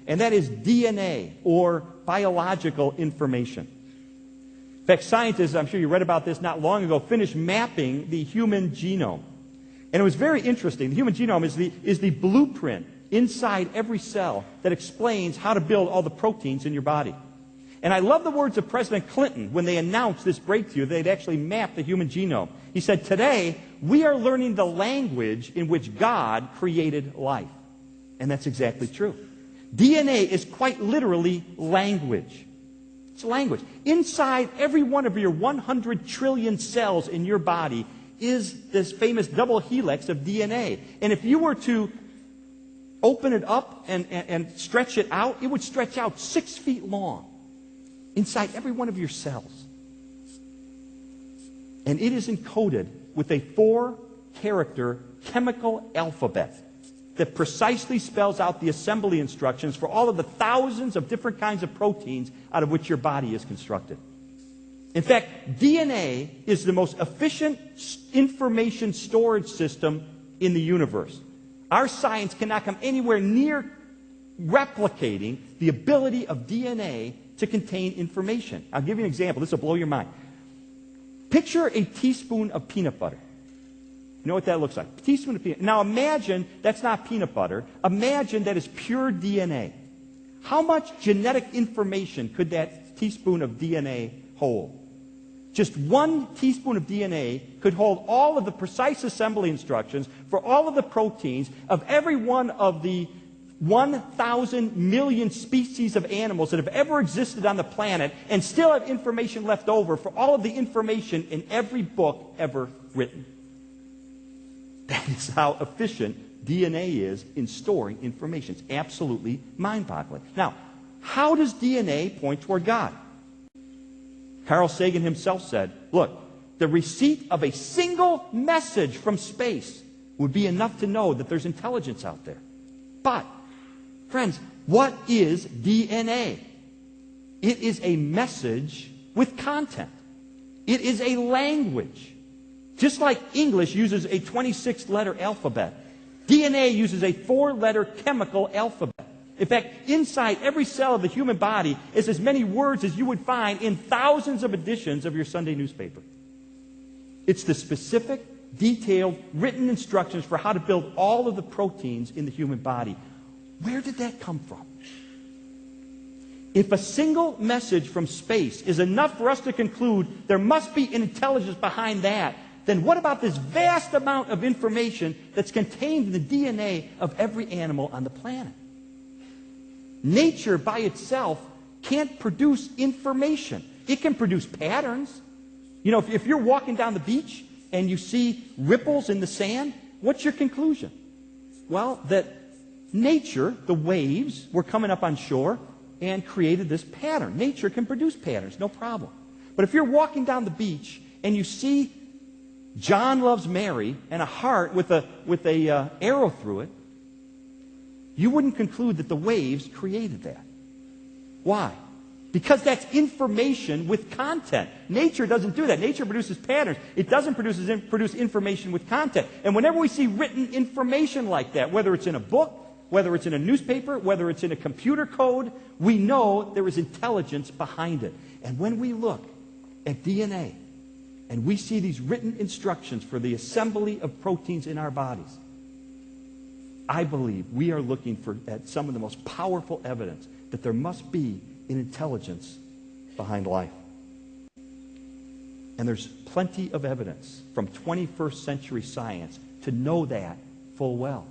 and that is DNA, or biological information. In fact, scientists, I'm sure you read about this not long ago, finished mapping the human genome. And it was very interesting. The human genome is the blueprint inside every cell that explains how to build all the proteins in your body. And I love the words of President Clinton when they announced this breakthrough. They'd actually mapped the human genome. He said, "Today, we are learning the language in which God created life." And that's exactly true. DNA is quite literally language. It's language. Inside every one of your 100 trillion cells in your body is this famous double helix of DNA. And if you were to open it up and stretch it out, it would stretch out 6 feet long inside every one of your cells. And it is encoded with a 4-character chemical alphabet that precisely spells out the assembly instructions for all of the thousands of different kinds of proteins out of which your body is constructed. In fact, DNA is the most efficient information storage system in the universe. Our science cannot come anywhere near replicating the ability of DNA to contain information. I'll give you an example. This will blow your mind. Picture a teaspoon of peanut butter. You know what that looks like? A teaspoon of peanut. Now imagine that's not peanut butter. Imagine that is pure DNA. How much genetic information could that teaspoon of DNA hold? Just 1 teaspoon of DNA could hold all of the precise assembly instructions for all of the proteins of every one of the 1,000 million species of animals that have ever existed on the planet, and still have information left over for all of the information in every book ever written. That is how efficient DNA is in storing information. It's absolutely mind-boggling. Now, how does DNA point toward God? Carl Sagan himself said, look, the receipt of a single message from space would be enough to know that there's intelligence out there. But, friends, what is DNA? It is a message with content. It is a language. Just like English uses a 26-letter alphabet, DNA uses a 4-letter chemical alphabet. In fact, inside every cell of the human body is as many words as you would find in thousands of editions of your Sunday newspaper. It's the specific, detailed, written instructions for how to build all of the proteins in the human body. Where did that come from? If a single message from space is enough for us to conclude there must be an intelligence behind that, then what about this vast amount of information that's contained in the DNA of every animal on the planet? Nature by itself can't produce information. It can produce patterns. You know, if you're walking down the beach and you see ripples in the sand, what's your conclusion? Well, that nature, the waves, were coming up on shore and created this pattern. Nature can produce patterns, no problem. But if you're walking down the beach and you see John loves Mary and a heart with a arrow through it, you wouldn't conclude that the waves created that. Why? Because that's information with content. Nature doesn't do that. Nature produces patterns. It doesn't produce information with content. And whenever we see written information like that, whether it's in a book, whether it's in a newspaper, whether it's in a computer code, we know there is intelligence behind it. And when we look at DNA and we see these written instructions for the assembly of proteins in our bodies, I believe we are looking at some of the most powerful evidence that there must be an intelligence behind life. And there's plenty of evidence from 21st century science to know that full well.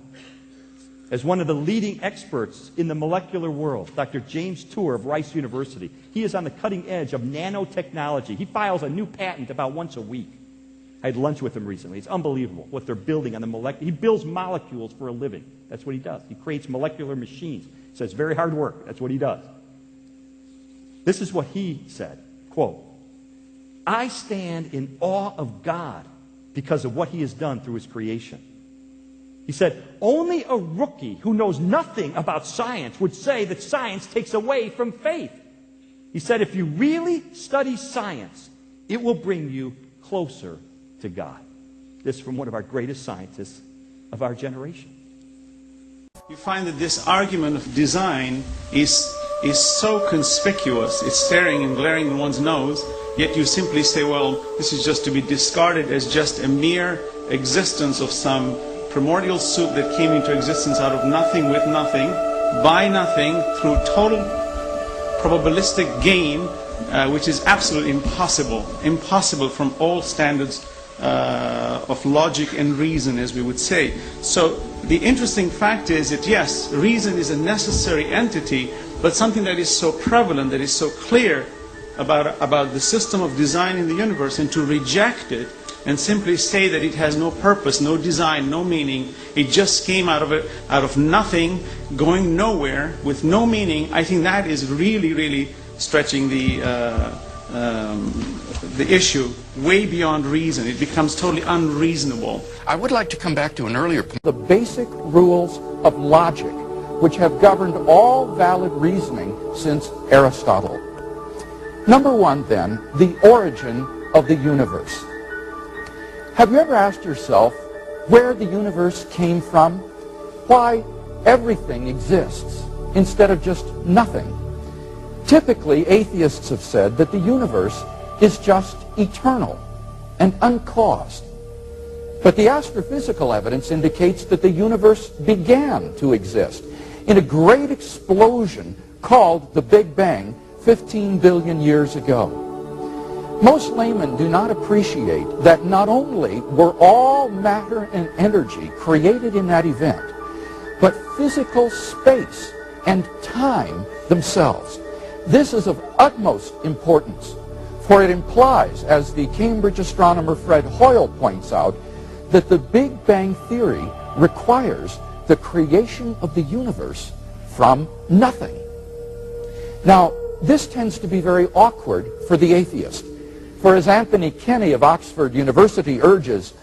As one of the leading experts in the molecular world, Dr. James Tour of Rice University, he is on the cutting edge of nanotechnology. He files a new patent about once a week. I had lunch with him recently. It's unbelievable what they're building on the molecular. He builds molecules for a living. That's what he does. He creates molecular machines. So it's very hard work. That's what he does. This is what he said, quote, "I stand in awe of God because of what he has done through his creation." He said, "Only a rookie who knows nothing about science would say that science takes away from faith." He said, "If you really study science, it will bring you closer to God." This from one of our greatest scientists of our generation. You find that this argument of design is so conspicuous, it's staring and glaring in one's nose, yet you simply say, well, this is just to be discarded as just a mere existence of some primordial soup that came into existence out of nothing with nothing, by nothing, through total probabilistic gain, which is absolutely impossible from all standards of logic and reason, as we would say. So the interesting fact is that yes, reason is a necessary entity, but something that is so prevalent, that is so clear about the system of design in the universe, and to reject it and simply say that it has no purpose, no design, no meaning, it just came out of nothing, going nowhere, with no meaning, I think that is really stretching the issue way beyond reason. It becomes totally unreasonable. I would like to come back to an earlier point. The basic rules of logic, which have governed all valid reasoning since Aristotle. Number one, then, the origin of the universe. Have you ever asked yourself where the universe came from? Why everything exists instead of just nothing? Typically, atheists have said that the universe is just eternal and uncaused. But the astrophysical evidence indicates that the universe began to exist in a great explosion called the Big Bang 15 billion years ago. Most laymen do not appreciate that not only were all matter and energy created in that event, but physical space and time themselves. This is of utmost importance, for it implies, as the Cambridge astronomer Fred Hoyle points out, that the Big Bang theory requires the creation of the universe from nothing. Now, this tends to be very awkward for the atheist, for as Anthony Kenny of Oxford University urges,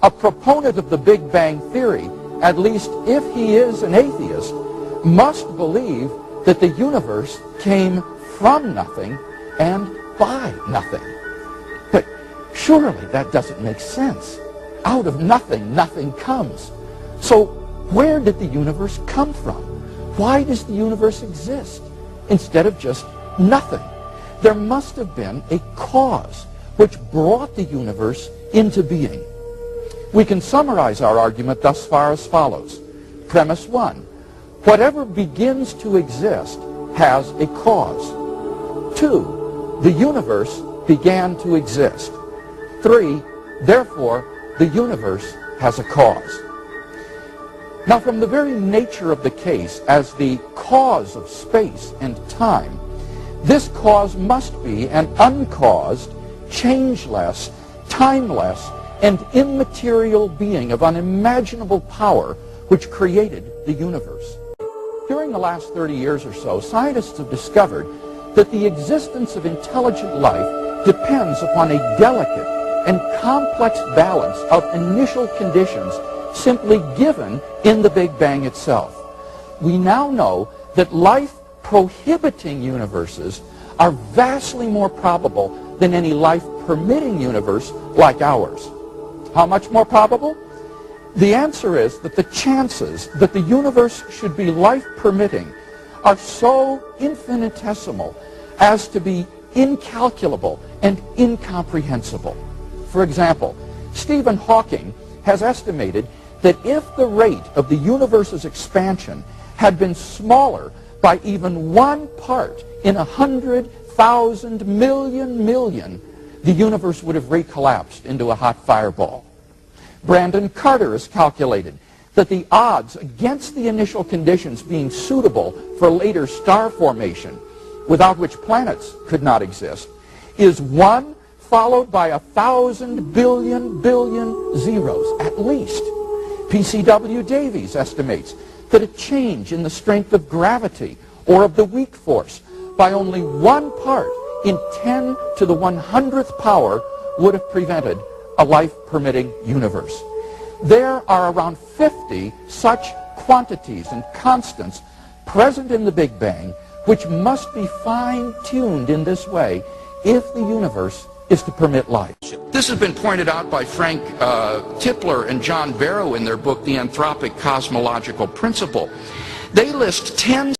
a proponent of the Big Bang theory, at least if he is an atheist, must believe that the universe came from nothing and by nothing. But surely that doesn't make sense. Out of nothing, nothing comes. So where did the universe come from? Why does the universe exist instead of just nothing? There must have been a cause which brought the universe into being. We can summarize our argument thus far as follows. Premise one, whatever begins to exist has a cause. 2, the universe began to exist. 3, therefore, the universe has a cause. Now, from the very nature of the case as the cause of space and time, this cause must be an uncaused, changeless, timeless, and immaterial being of unimaginable power which created the universe. During the last 30 years or so, scientists have discovered that the existence of intelligent life depends upon a delicate and complex balance of initial conditions simply given in the Big Bang itself. We now know that life-prohibiting universes are vastly more probable than any life-permitting universe like ours. How much more probable? The answer is that the chances that the universe should be life-permitting are so infinitesimal as to be incalculable and incomprehensible. For example, Stephen Hawking has estimated that if the rate of the universe's expansion had been smaller by even 1 part in 100,000 million, the universe would have recollapsed into a hot fireball. Brandon Carter has calculated that the odds against the initial conditions being suitable for later star formation, without which planets could not exist, is 1 followed by 1,000 billion zeros, at least. P.C.W. Davies estimates that a change in the strength of gravity or of the weak force by only 1 part in 10 to the 100th power would have prevented a life-permitting universe. There are around 50 such quantities and constants present in the Big Bang which must be fine-tuned in this way if the universe is to permit life. This has been pointed out by Frank Tipler and John Barrow in their book, The Anthropic Cosmological Principle. They list 10